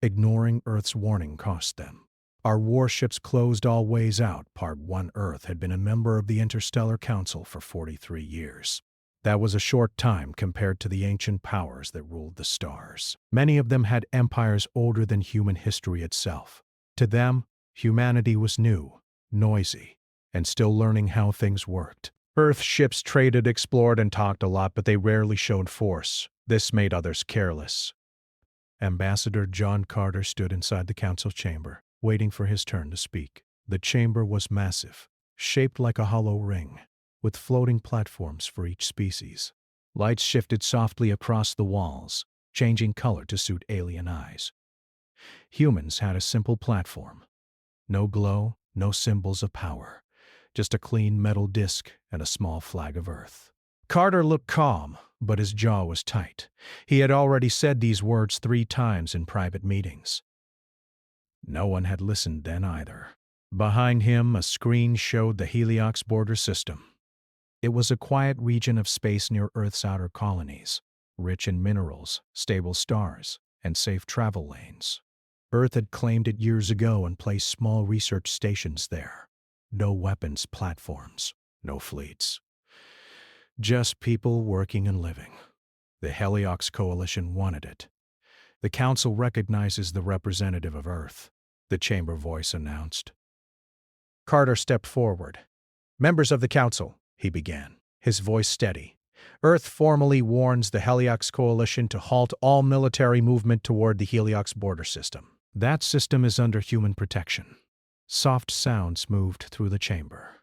Ignoring Earth's warning cost them. Our warships closed all ways out. Part 1 Earth had been a member of the Interstellar Council for 43 years. That was a short time compared to the ancient powers that ruled the stars. Many of them had empires older than human history itself. To them, humanity was new, noisy, and still learning how things worked. Earth ships traded, explored, and talked a lot, but they rarely showed force. This made others careless. Ambassador John Carter stood inside the council chamber, waiting for his turn to speak. The chamber was massive, shaped like a hollow ring, with floating platforms for each species. Lights shifted softly across the walls, changing color to suit alien eyes. Humans had a simple platform. No glow, no symbols of power, just a clean metal disc and a small flag of Earth. Carter looked calm, but his jaw was tight. He had already said these words 3 times in private meetings. No one had listened then either. Behind him, a screen showed the Heliox border system. It was a quiet region of space near Earth's outer colonies, rich in minerals, stable stars, and safe travel lanes. Earth had claimed it years ago and placed small research stations there. No weapons platforms, no fleets. Just people working and living. The Heliox Coalition wanted it. The Council recognizes the representative of Earth, the chamber voice announced. Carter stepped forward. Members of the Council, he began, his voice steady. Earth formally warns the Heliox Coalition to halt all military movement toward the Heliox border system. That system is under human protection. Soft sounds moved through the chamber.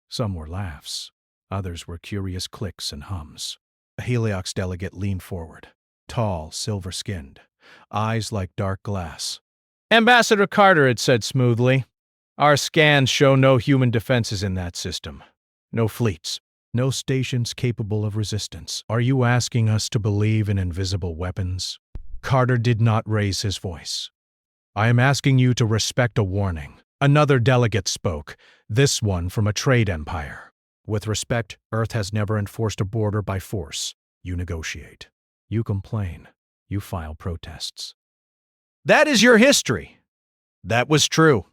Some were laughs. Others were curious clicks and hums. A Heliox delegate leaned forward, tall, silver-skinned, eyes like dark glass. Ambassador Carter had said smoothly, "Our scans show no human defenses in that system. No fleets. No stations capable of resistance. Are you asking us to believe in invisible weapons?" Carter did not raise his voice. "I am asking you to respect a warning." Another delegate spoke, this one from a trade empire. "With respect, Earth has never enforced a border by force. You negotiate. You complain. You file protests." "That is your history." That was true.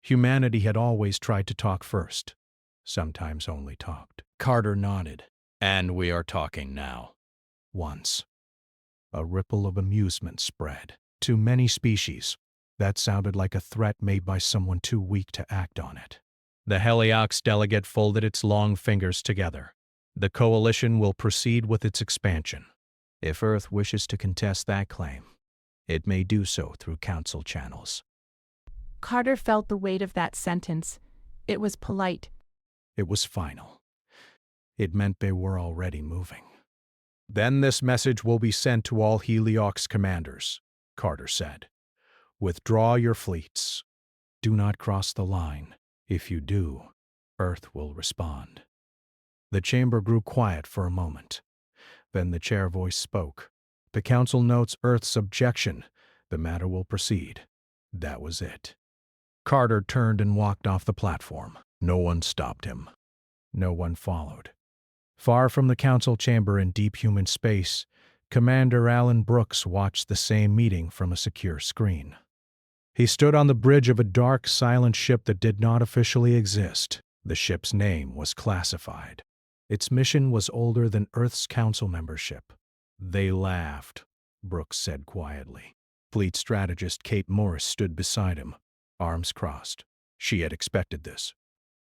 Humanity had always tried to talk first. Sometimes only talked. Carter nodded. "And we are talking now." Once. A ripple of amusement spread. To many species, that sounded like a threat made by someone too weak to act on it. The Heliox delegate folded its long fingers together. The coalition will proceed with its expansion. If Earth wishes to contest that claim, it may do so through council channels. Carter felt the weight of that sentence. It was polite. It was final. It meant they were already moving. "Then this message will be sent to all Heliox commanders," Carter said. "Withdraw your fleets. Do not cross the line. If you do, Earth will respond." The chamber grew quiet for a moment. Then the chair voice spoke. "The Council notes Earth's objection. The matter will proceed." That was it. Carter turned and walked off the platform. No one stopped him. No one followed. Far from the council chamber in deep human space, Commander Alan Brooks watched the same meeting from a secure screen. He stood on the bridge of a dark, silent ship that did not officially exist. The ship's name was classified. Its mission was older than Earth's council membership. "They laughed," Brooks said quietly. Fleet strategist Kate Morris stood beside him, arms crossed. She had expected this.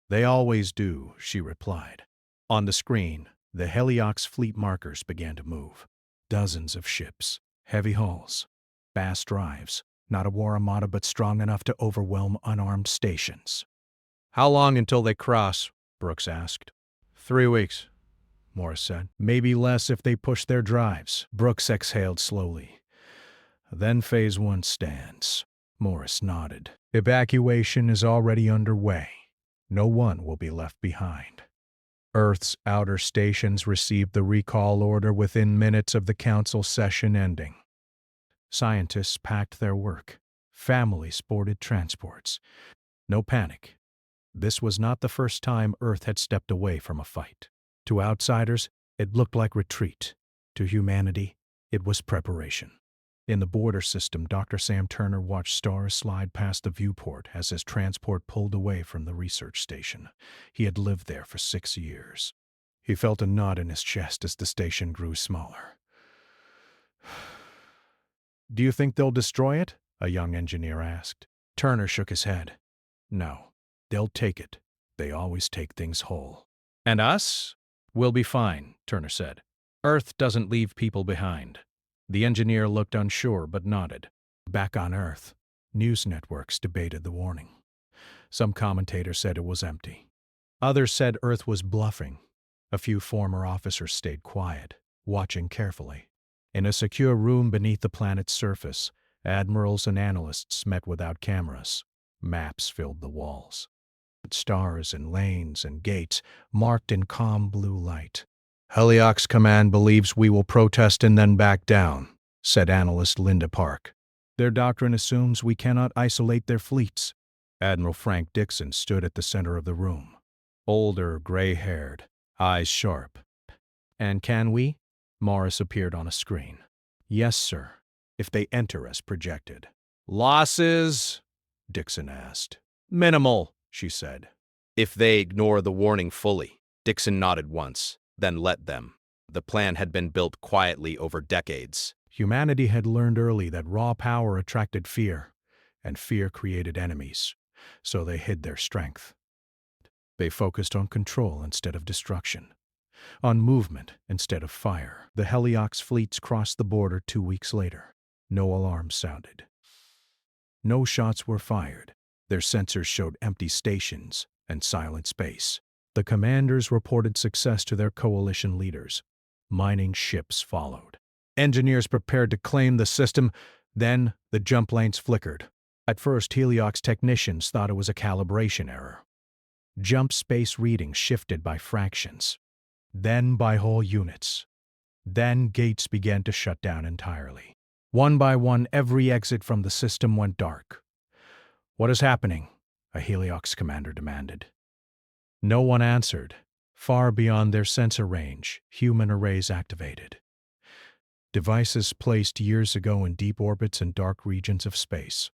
"They always do," she replied. On the screen, the Heliox fleet markers began to move. Dozens of ships, heavy hulls, fast drives, not a war armada but strong enough to overwhelm unarmed stations. "How long until they cross?" Brooks asked. 3 weeks, Morris said. "Maybe less if they push their drives." Brooks exhaled slowly. "Then Phase 1 stands." Morris nodded. "Evacuation is already underway. No one will be left behind." Earth's outer stations received the recall order within minutes of the council session ending. Scientists packed their work. Families boarded transports. No panic. This was not the first time Earth had stepped away from a fight. To outsiders, it looked like retreat. To humanity, it was preparation. In the border system, Dr. Sam Turner watched stars slide past the viewport as his transport pulled away from the research station. He had lived there for 6 years. He felt a knot in his chest as the station grew smaller. "Do you think they'll destroy it?" a young engineer asked. Turner shook his head. "No, they'll take it. They always take things whole." "And us? We'll be fine," Turner said. "Earth doesn't leave people behind." The engineer looked unsure but nodded. Back on Earth, news networks debated the warning. Some commentators said it was empty. Others said Earth was bluffing. A few former officers stayed quiet, watching carefully. In a secure room beneath the planet's surface, admirals and analysts met without cameras. Maps filled the walls. Stars and lanes and gates marked in calm blue light. "Heliox Command believes we will protest and then back down," said analyst Linda Park. "Their doctrine assumes we cannot isolate their fleets." Admiral Frank Dixon stood at the center of the room. Older, gray-haired, eyes sharp. "And can we?" Morris appeared on a screen. "Yes, sir, if they enter as projected." "Losses?" Dixon asked. "Minimal," she said. If they ignore the warning fully. Dixon nodded once, then let them. The plan had been built quietly over decades. Humanity had learned early that raw power attracted fear, and fear created enemies, so they hid their strength. They focused on control instead of destruction, on movement instead of fire. The Heliox fleets crossed the border 2 weeks later. No alarms sounded. No shots were fired. Their sensors showed empty stations and silent space. The commanders reported success to their coalition leaders. Mining ships followed. Engineers prepared to claim the system. Then the jump lanes flickered. At first, Heliox technicians thought it was a calibration error. Jump space readings shifted by fractions, then by whole units. Then gates began to shut down entirely. One by one, every exit from the system went dark. "What is happening?" a Heliox commander demanded. No one answered. Far beyond their sensor range, human arrays activated. Devices placed years ago in deep orbits and dark regions of space.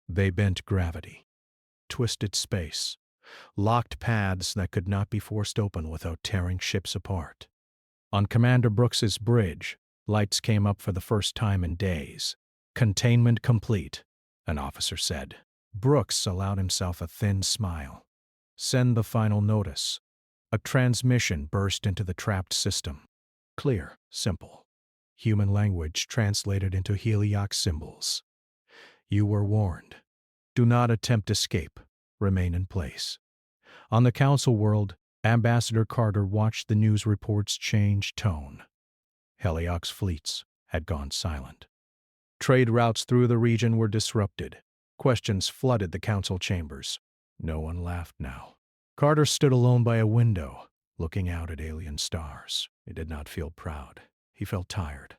They bent gravity, twisted space, locked paths that could not be forced open without tearing ships apart. On Commander Brooks's bridge, lights came up for the first time in days. "Containment complete," an officer said. Brooks allowed himself a thin smile. "Send the final notice." A transmission burst into the trapped system. Clear, simple. Human language translated into Heliox symbols. "You were warned. Do not attempt escape. Remain in place." On the Council world, Ambassador Carter watched the news reports change tone. Heliox fleets had gone silent. Trade routes through the region were disrupted. Questions flooded the council chambers. No one laughed now. Carter stood alone by a window, looking out at alien stars. He did not feel proud. He felt tired.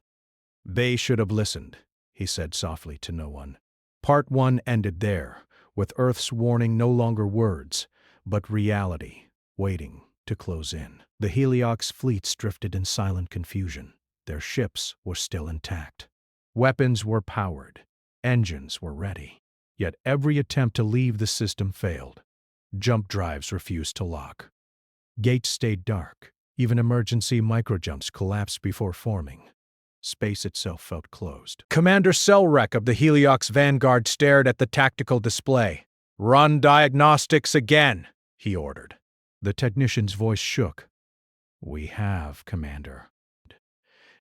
"They should have listened," he said softly to no one. Part 1 ended there, with Earth's warning no longer words, but reality, waiting to close in. The Heliox fleets drifted in silent confusion. Their ships were still intact. Weapons were powered. Engines were ready. Yet every attempt to leave the system failed. Jump drives refused to lock. Gates stayed dark. Even emergency microjumps collapsed before forming. Space itself felt closed. Commander Selrek of the Heliox Vanguard stared at the tactical display. "Run diagnostics again," he ordered. The technician's voice shook. "We have, Commander.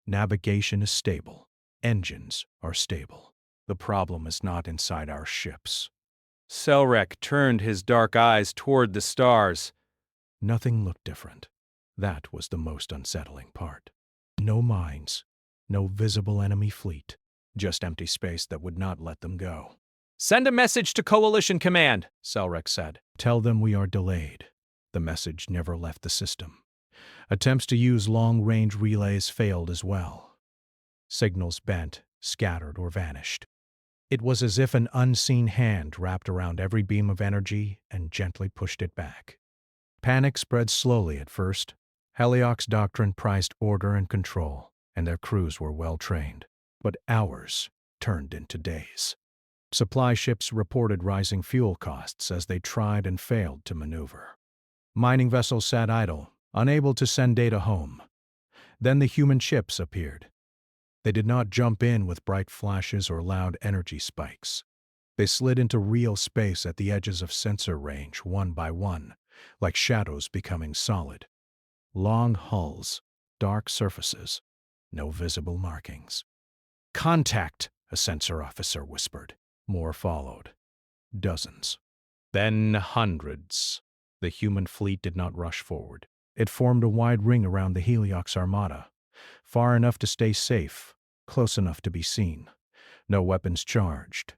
Navigation is stable. Engines are stable. The problem is not inside our ships." Selrek turned his dark eyes toward the stars. Nothing looked different. That was the most unsettling part. No mines, no visible enemy fleet, just empty space that would not let them go. "Send a message to Coalition Command," Selrek said. "Tell them we are delayed." The message never left the system. Attempts to use long-range relays failed as well. Signals bent, scattered, or vanished. It was as if an unseen hand wrapped around every beam of energy and gently pushed it back. Panic spread slowly at first. Heliox doctrine prized order and control, and their crews were well trained. but hours turned into days. Supply ships reported rising fuel costs as they tried and failed to maneuver. Mining vessels sat idle, unable to send data home. Then the human ships appeared. They did not jump in with bright flashes or loud energy spikes. They slid into real space at the edges of sensor range one by one, like shadows becoming solid. Long hulls, dark surfaces, no visible markings. "Contact," a sensor officer whispered. More followed. Dozens. Then hundreds. The human fleet did not rush forward. It formed a wide ring around the Heliox armada, far enough to stay safe, close enough to be seen. No weapons charged.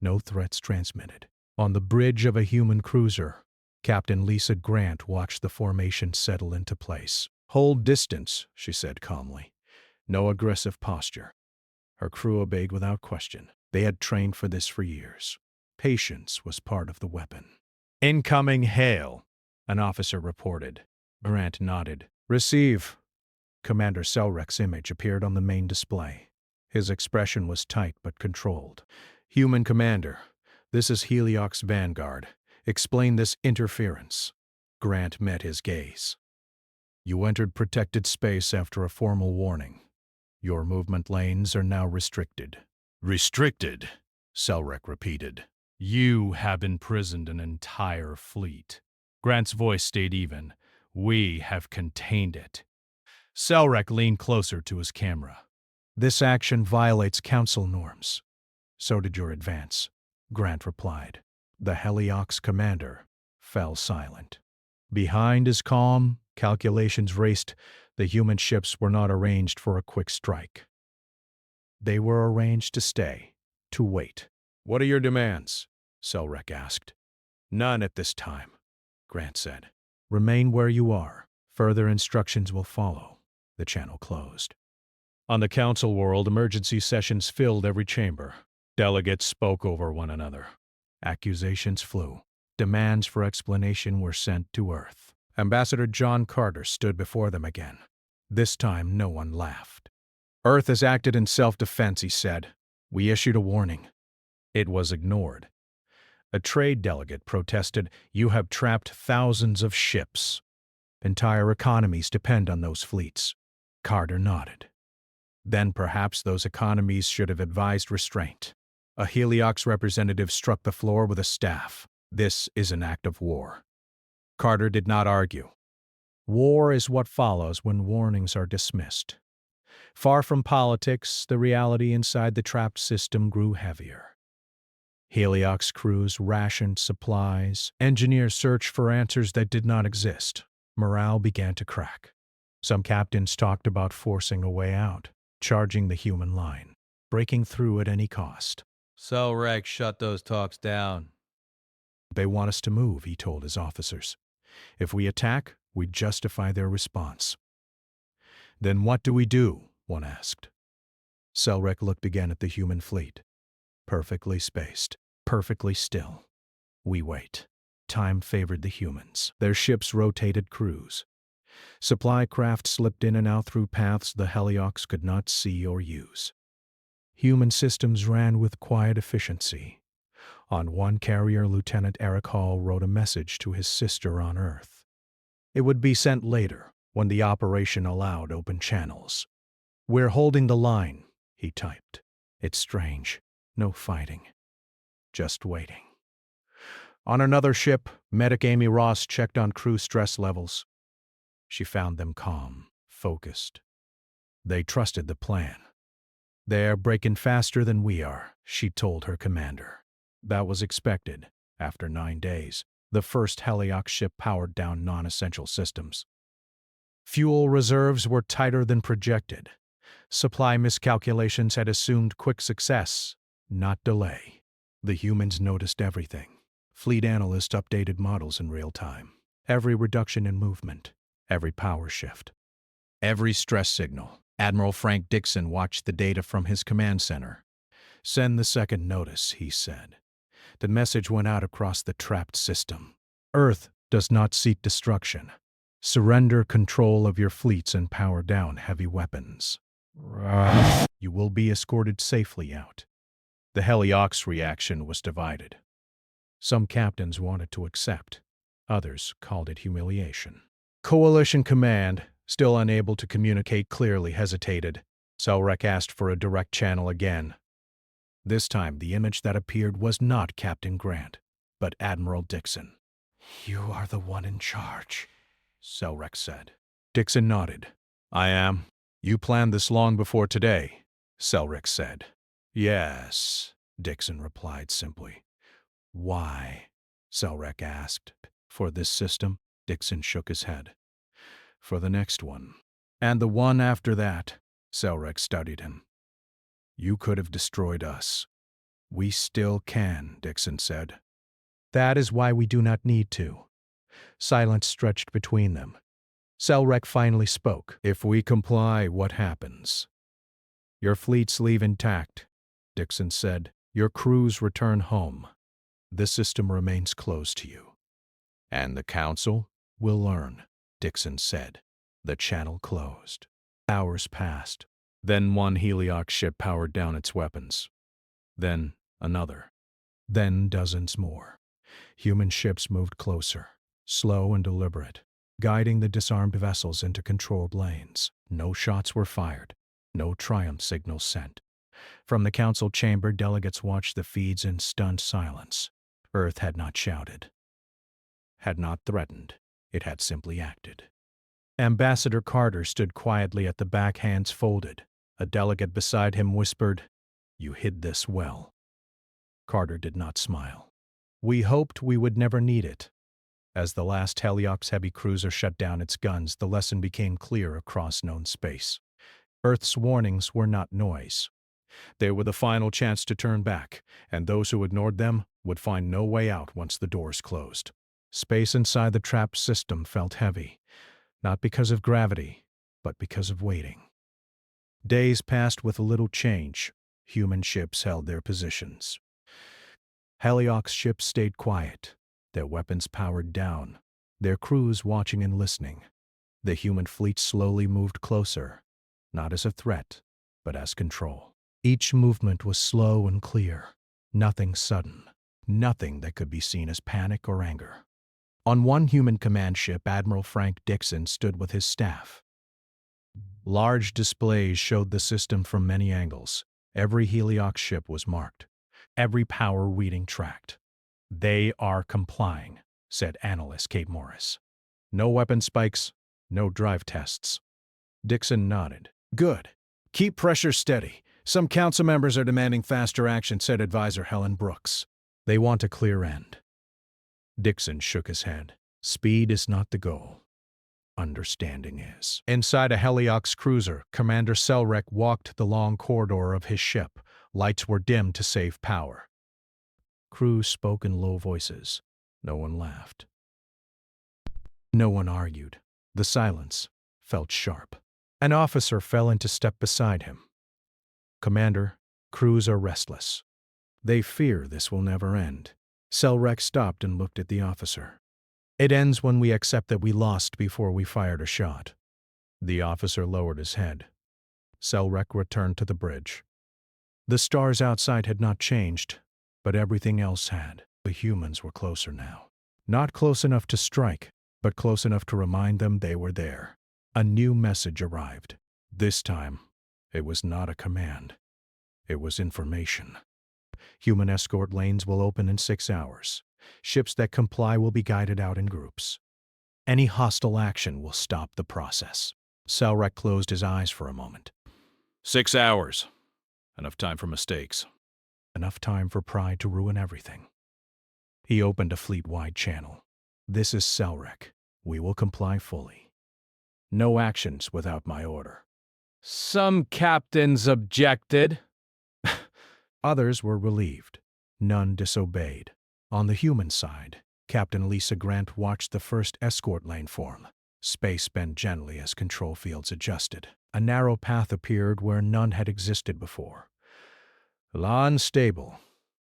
No threats transmitted. On the bridge of a human cruiser, Captain Lisa Grant watched the formation settle into place. "Hold distance," she said calmly. "No aggressive posture." Her crew obeyed without question. They had trained for this for years. Patience was part of the weapon. "Incoming hail," an officer reported. Grant nodded. "Receive." Commander Selrek's image appeared on the main display. His expression was tight but controlled. "Human Commander, this is Heliox Vanguard. Explain this interference." Grant met his gaze. "You entered protected space after a formal warning. Your movement lanes are now restricted." "Restricted?" Selrek repeated. "You have imprisoned an entire fleet." Grant's voice stayed even. "We have contained it." Selrek leaned closer to his camera. "This action violates Council norms." "So did your advance," Grant replied. The Heliox commander fell silent. Behind his calm, calculations raced. The human ships were not arranged for a quick strike. They were arranged to stay, to wait. "What are your demands?" Selrek asked. "None at this time," Grant said. "Remain where you are. Further instructions will follow." The channel closed. On the council world, emergency sessions filled every chamber. Delegates spoke over one another. Accusations flew. Demands for explanation were sent to Earth. Ambassador John Carter stood before them again. This time no one laughed. "Earth has acted in self-defense," he said. "We issued a warning." It was ignored. A trade delegate protested, "You have trapped thousands of ships. Entire economies depend on those fleets." Carter nodded. "Then perhaps those economies should have advised restraint." A Heliox representative struck the floor with a staff. "This is an act of war." Carter did not argue. War is what follows when warnings are dismissed. Far from politics, the reality inside the trapped system grew heavier. Heliox crews rationed supplies. Engineers searched for answers that did not exist. Morale began to crack. Some captains talked about forcing a way out, charging the human line, breaking through at any cost. Selrek, shut those talks down. "They want us to move," he told his officers. "If we attack, we justify their response." "Then what do we do?" one asked. Selrek looked again at the human fleet. Perfectly spaced, perfectly still. "We wait." Time favored the humans. Their ships rotated crews. Supply craft slipped in and out through paths the Heliox could not see or use. Human systems ran with quiet efficiency. On one carrier, Lieutenant Eric Hall wrote a message to his sister on Earth. It would be sent later, when the operation allowed open channels. "We're holding the line," he typed. "It's strange. No fighting. Just waiting." On another ship, medic Amy Ross checked on crew stress levels. She found them calm, focused. They trusted the plan. "They're breaking faster than we are," she told her commander. That was expected. After 9 days, the first Heliox ship powered down non-essential systems. Fuel reserves were tighter than projected. Supply miscalculations had assumed quick success, not delay. The humans noticed everything. Fleet analysts updated models in real time. Every reduction in movement, every power shift, every stress signal. Admiral Frank Dixon watched the data from his command center. "Send the second notice," he said. The message went out across the trapped system. "Earth does not seek destruction. Surrender control of your fleets and power down heavy weapons." You will be escorted safely out. The Heliox reaction was divided. Some captains wanted to accept. Others called it humiliation. Coalition Command, still unable to communicate clearly, hesitated. Selrek asked for a direct channel again. This time, the image that appeared was not Captain Grant, but Admiral Dixon. "You are the one in charge," Selrek said. Dixon nodded. "I am. You planned this long before today," Selrek said. "Yes," Dixon replied simply. "Why?" Selrek asked. "For this system?" Dixon shook his head. "For the next one. And the one after that." Selrek studied him. "You could have destroyed us." "We still can," Dixon said. "That is why we do not need to." Silence stretched between them. Selrek finally spoke. "If we comply, what happens?" "Your fleets leave intact," Dixon said. "Your crews return home. The system remains closed to you." "And the Council?" "Will learn," Dixon said. The channel closed. Hours passed. Then one Heliox ship powered down its weapons. Then another. Then dozens more. Human ships moved closer, slow and deliberate, guiding the disarmed vessels into controlled lanes. No shots were fired. No triumph signals sent. From the council chamber, delegates watched the feeds in stunned silence. Earth had not shouted, had not threatened. It had simply acted. Ambassador Carter stood quietly at the back, hands folded. A delegate beside him whispered, "You hid this well." Carter did not smile. "We hoped we would never need it." As the last Heliox heavy cruiser shut down its guns, the lesson became clear across known space. Earth's warnings were not noise. They were the final chance to turn back, and those who ignored them would find no way out once the doors closed. Space inside the trapped system felt heavy, not because of gravity, but because of waiting. Days passed with little change. Human ships held their positions. Heliox ships stayed quiet, their weapons powered down, their crews watching and listening. The human fleet slowly moved closer, not as a threat, but as control. Each movement was slow and clear, nothing sudden, nothing that could be seen as panic or anger. On one human command ship, Admiral Frank Dixon stood with his staff. Large displays showed the system from many angles. Every Heliox ship was marked, every power reading tracked. "They are complying," said analyst Kate Morris. "No weapon spikes, no drive tests." Dixon nodded. "Good. Keep pressure steady. Some council members are demanding faster action," said advisor Helen Brooks. "They want a clear end." Dixon shook his head. "Speed is not the goal. Understanding is." Inside a Heliox cruiser, Commander Selrek walked the long corridor of his ship. Lights were dimmed to save power. Crews spoke in low voices. No one laughed. No one argued. The silence felt sharp. An officer fell into step beside him. "Commander, crews are restless. They fear this will never end." Selrek stopped and looked at the officer. "It ends when we accept that we lost before we fired a shot." The officer lowered his head. Selrek returned to the bridge. The stars outside had not changed, but everything else had. The humans were closer now. Not close enough to strike, but close enough to remind them they were there. A new message arrived. This time, it was not a command. It was information. Human escort lanes will open in 6 hours. Ships that comply will be guided out in groups. Any hostile action will stop the process. Selrek closed his eyes for a moment. 6 hours. Enough time for mistakes. Enough time for pride to ruin everything. He opened a fleet-wide channel. "This is Selrek. We will comply fully. No actions without my order." Some captains objected. Others were relieved. None disobeyed. On the human side, Captain Lisa Grant watched the first escort lane form. Space bent gently as control fields adjusted. A narrow path appeared where none had existed before. "Unstable,"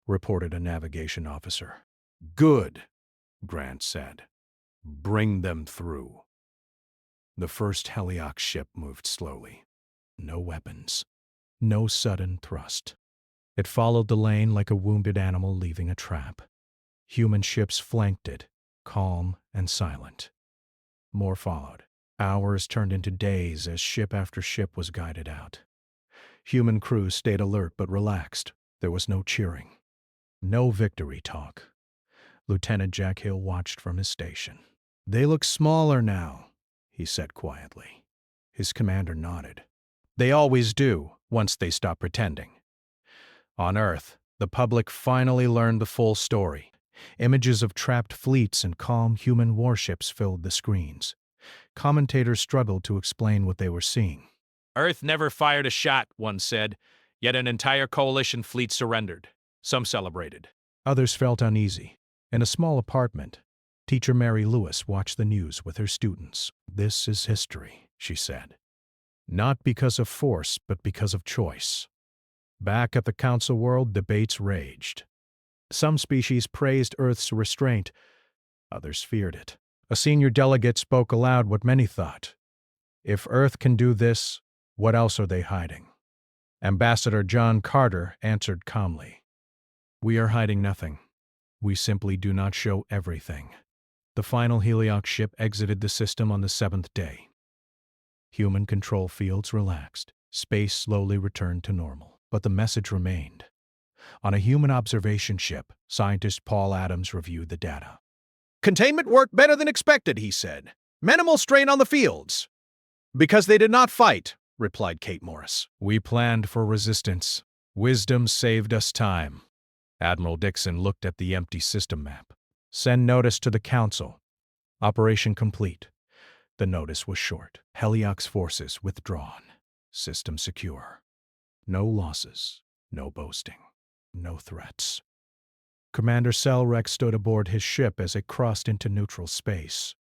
reported a navigation officer. "Good," Grant said. "Bring them through." The first Heliox ship moved slowly. No weapons. No sudden thrust. It followed the lane like a wounded animal leaving a trap. Human ships flanked it, calm and silent. More followed. Hours turned into days as ship after ship was guided out. Human crews stayed alert but relaxed. There was no cheering. No victory talk. Lieutenant Jack Hill watched from his station. "They look smaller now," he said quietly. His commander nodded. "They always do, once they stop pretending." On Earth, the public finally learned the full story. Images of trapped fleets and calm human warships filled the screens. Commentators struggled to explain what they were seeing. "Earth never fired a shot," one said, yet an entire coalition fleet surrendered. Some celebrated. Others felt uneasy. In a small apartment, teacher Mary Lewis watched the news with her students. "This is history," she said. "Not because of force, but because of choice." Back at the council world, debates raged. Some species praised Earth's restraint, others feared it. A senior delegate spoke aloud what many thought. "If Earth can do this, what else are they hiding?" Ambassador John Carter answered calmly. "We are hiding nothing. We simply do not show everything." The final Heliox ship exited the system on the 7th day. Human control fields relaxed. Space slowly returned to normal. But the message remained. On a human observation ship, scientist Paul Adams reviewed the data. "Containment worked better than expected," he said. "Minimal strain on the fields." "Because they did not fight," replied Kate Morris. "We planned for resistance. Wisdom saved us time." Admiral Dixon looked at the empty system map. "Send notice to the Council. Operation complete." The notice was short. Heliox forces withdrawn. System secure. No losses. No boasting. No threats. Commander Selrek stood aboard his ship as it crossed into neutral space.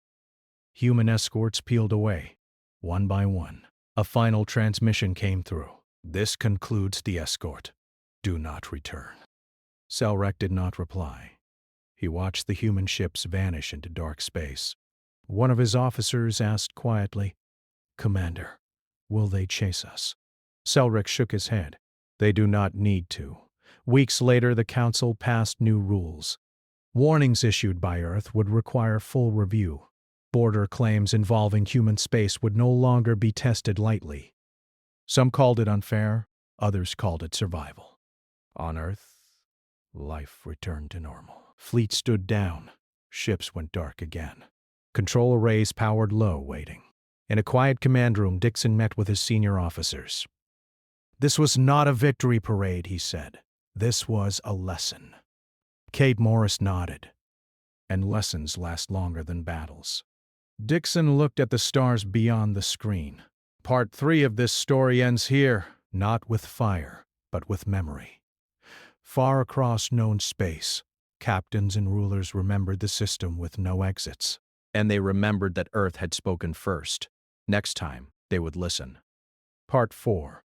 Human escorts peeled away, one by one. A final transmission came through. "This concludes the escort. Do not return." Selrek did not reply. He watched the human ships vanish into dark space. One of his officers asked quietly, "Commander, will they chase us?" Selrek shook his head. "They do not need to." Weeks later, the Council passed new rules. Warnings issued by Earth would require full review. Border claims involving human space would no longer be tested lightly. Some called it unfair, others called it survival. On Earth, life returned to normal. Fleet stood down. Ships went dark again. Control arrays powered low, waiting. In a quiet command room, Dixon met with his senior officers. "This was not a victory parade," he said. "This was a lesson." Kate Morris nodded. "And lessons last longer than battles." Dixon looked at the stars beyond the screen. "Part 3 of this story ends here, not with fire, but with memory." Far across known space, captains and rulers remembered the system with no exits. And they remembered that Earth had spoken first. Next time, they would listen. Part 4.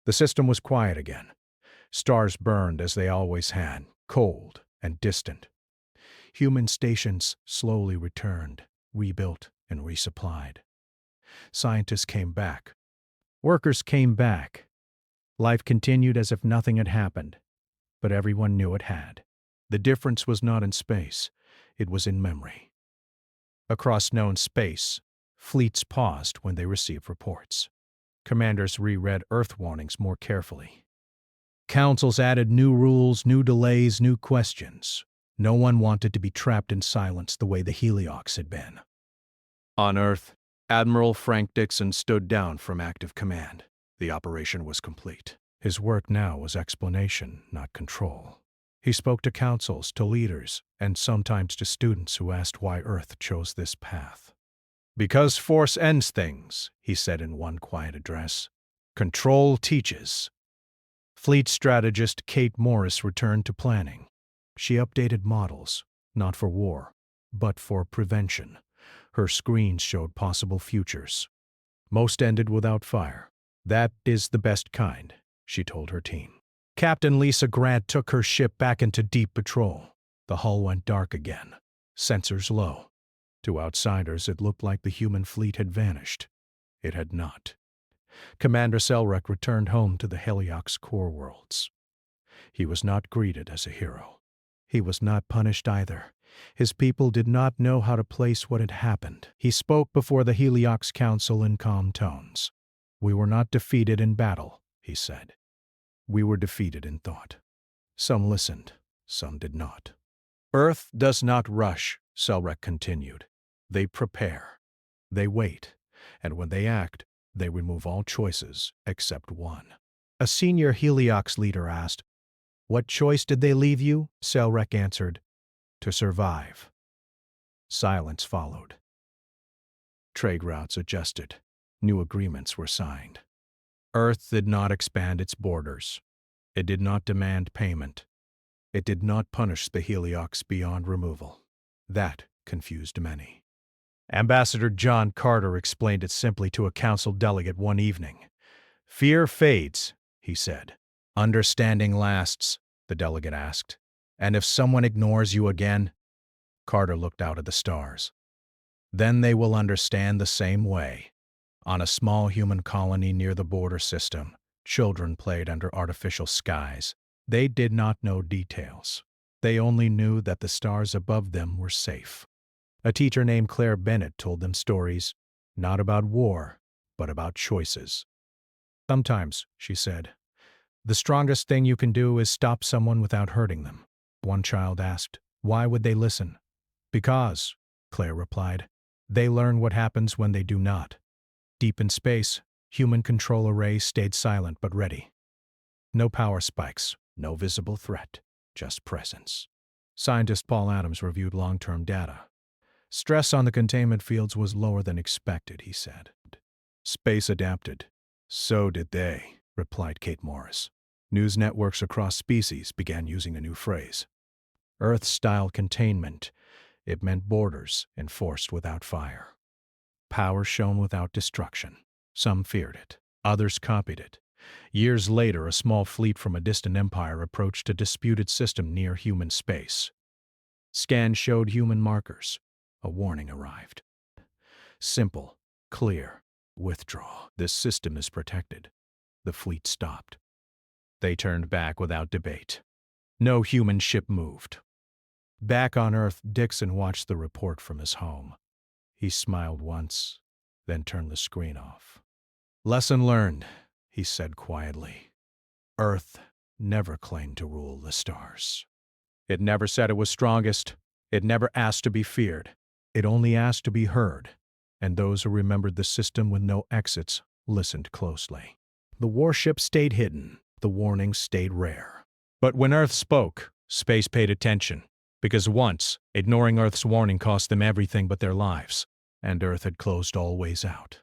The system was quiet again. Stars burned as they always had, cold and distant. Human stations slowly returned, rebuilt and resupplied. Scientists came back. Workers came back. Life continued as if nothing had happened, but everyone knew it had. The difference was not in space, it was in memory. Across known space, fleets paused when they received reports. Commanders reread Earth warnings more carefully. Councils added new rules, new delays, new questions. No one wanted to be trapped in silence the way the Heliox had been. On Earth, Admiral Frank Dixon stood down from active command. The operation was complete. His work now was explanation, not control. He spoke to councils, to leaders, and sometimes to students who asked why Earth chose this path. "Because force ends things," he said in one quiet address. "Control teaches." Fleet strategist Kate Morris returned to planning. She updated models, not for war, but for prevention. Her screens showed possible futures. Most ended without fire. "That is the best kind," she told her team. Captain Lisa Grant took her ship back into deep patrol. The hull went dark again, sensors low. To outsiders, it looked like the human fleet had vanished. It had not. Commander Selrek returned home to the Heliox core worlds. He was not greeted as a hero. He was not punished either. His people did not know how to place what had happened. He spoke before the Heliox Council in calm tones. "We were not defeated in battle," he said. "We were defeated in thought." Some listened, some did not. "Earth does not rush," Selrek continued. "They prepare. They wait. And when they act, they remove all choices except one." A senior Heliox leader asked, "What choice did they leave you?" Selrek answered, "To survive." Silence followed. Trade routes adjusted. New agreements were signed. Earth did not expand its borders. It did not demand payment. It did not punish the Heliox beyond removal. That confused many. Ambassador John Carter explained it simply to a council delegate one evening. "Fear fades," he said. "Understanding lasts," the delegate asked. "And if someone ignores you again?" Carter looked out at the stars. "Then they will understand the same way." On a small human colony near the border system, children played under artificial skies. They did not know details. They only knew that the stars above them were safe. A teacher named Claire Bennett told them stories, not about war, but about choices. "Sometimes," she said, "the strongest thing you can do is stop someone without hurting them." One child asked, "Why would they listen?" "Because," Claire replied, "they learn what happens when they do not." Deep in space, human control arrays stayed silent but ready. No power spikes, no visible threat, just presence. Scientist Paul Adams reviewed long-term data. "Stress on the containment fields was lower than expected," he said. "Space adapted." "So did they," replied Kate Morris. News networks across species began using a new phrase. Earth-style containment. It meant borders enforced without fire. Power shown without destruction. Some feared it. Others copied it. Years later, a small fleet from a distant empire approached a disputed system near human space. Scans showed human markers. A warning arrived. Simple, clear, withdraw. This system is protected. The fleet stopped. They turned back without debate. No human ship moved. Back on Earth, Dixon watched the report from his home. He smiled once, then turned the screen off. "Lesson learned," he said quietly. Earth never claimed to rule the stars. It never said it was strongest. It never asked to be feared. It only asked to be heard, and those who remembered the system with no exits listened closely. The warships stayed hidden. The warnings stayed rare. But when Earth spoke, space paid attention, because once, ignoring Earth's warning cost them everything but their lives, and Earth had closed all ways out.